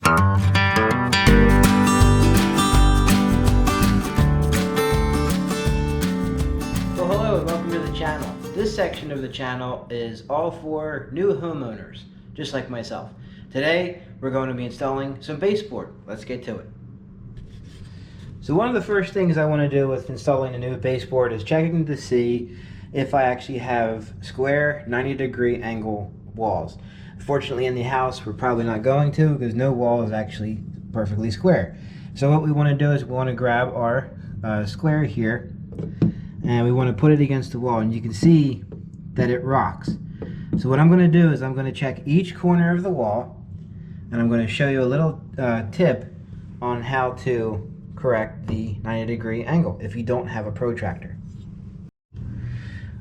Well, hello and welcome to the channel. This section of the channel is all for new homeowners, just like myself. Today, we're going to be installing some baseboard. Let's get to it. So one of the first things I want to do with installing a new baseboard is checking to see if I actually have square 90-degree angle walls. Fortunately, in the house, we're probably not going to, because no wall is actually perfectly square. So what we want to do is we want to grab our square here, and we want to put it against the wall, and you can see that it rocks. So what I'm going to do is I'm going to check each corner of the wall, and I'm going to show you a little tip on how to correct the 90-degree angle if you don't have a protractor.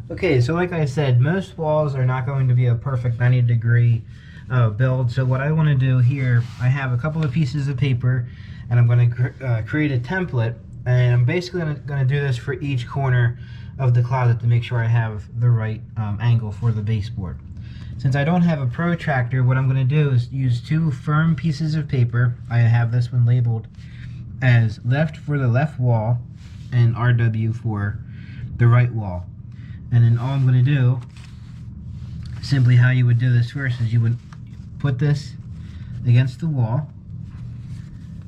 Okay, so like I said, most walls are not going to be a perfect 90-degree build. So what I want to do here, I have a couple of pieces of paper, and I'm going to create a template, and I'm basically going to do this for each corner of the closet to make sure I have the right angle for the baseboard. Since I don't have a protractor, what I'm going to do is use two firm pieces of paper. I have this one labeled as left for the left wall and RW for the right wall. And then all I'm going to do, simply how you would do this first, is you would put this against the wall,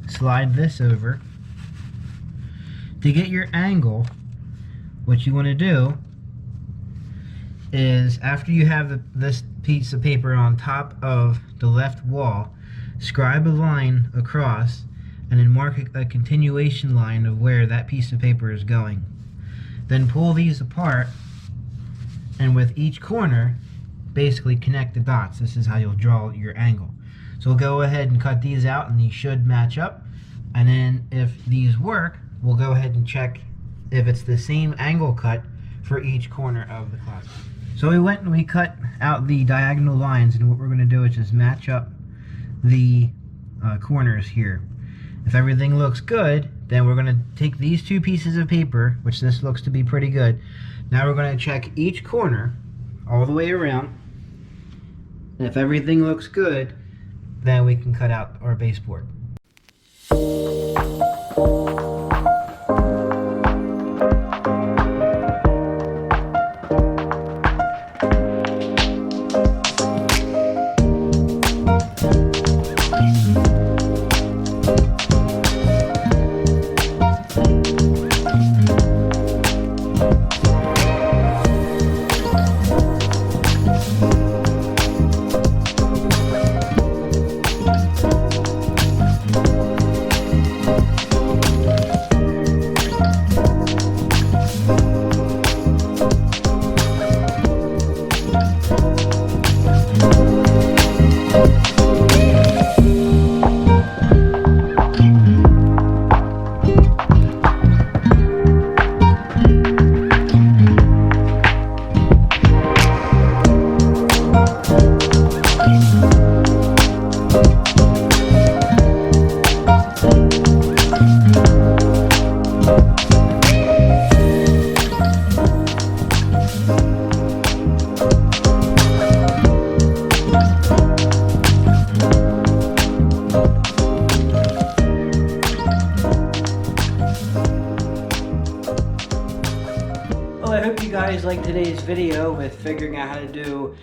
slide this over. To get your angle, what you want to do is, after you have this piece of paper on top of the left wall, scribe a line across and then mark a continuation line of where that piece of paper is going. Then pull these apart, and with each corner, basically connect the dots. This is how you'll draw your angle. So we'll go ahead and cut these out, and these should match up. And then if these work, we'll go ahead and check if it's the same angle cut for each corner of the closet. So we went and we cut out the diagonal lines, and what we're going to do is just match up the corners here. If everything looks good, then we're going to take these two pieces of paper, which this looks to be pretty good. Now we're going to check each corner all the way around, and if everything looks good, then we can cut out our baseboard. Well, I hope you guys liked today's video with figuring out how to do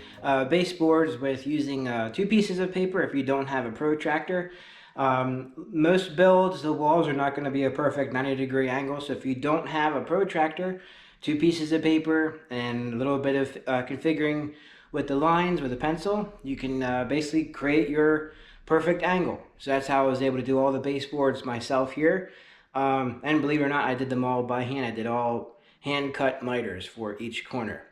baseboards with using two pieces of paper if you don't have a protractor. Most builds, the walls are not going to be a perfect 90-degree angle, so if you don't have a protractor, two pieces of paper and a little bit of configuring with the lines with a pencil, you can basically create your perfect angle. So that's how I was able to do all the baseboards myself here. And believe it or not, I did them all by hand. I did all hand-cut miters for each corner.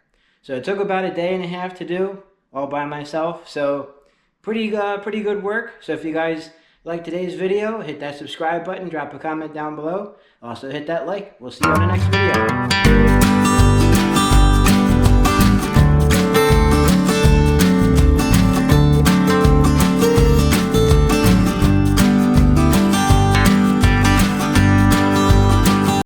So it took about a day and a half to do, all by myself. So pretty good work. So if you guys like today's video, hit that subscribe button, drop a comment down below. Also hit that like. We'll see you on the next video.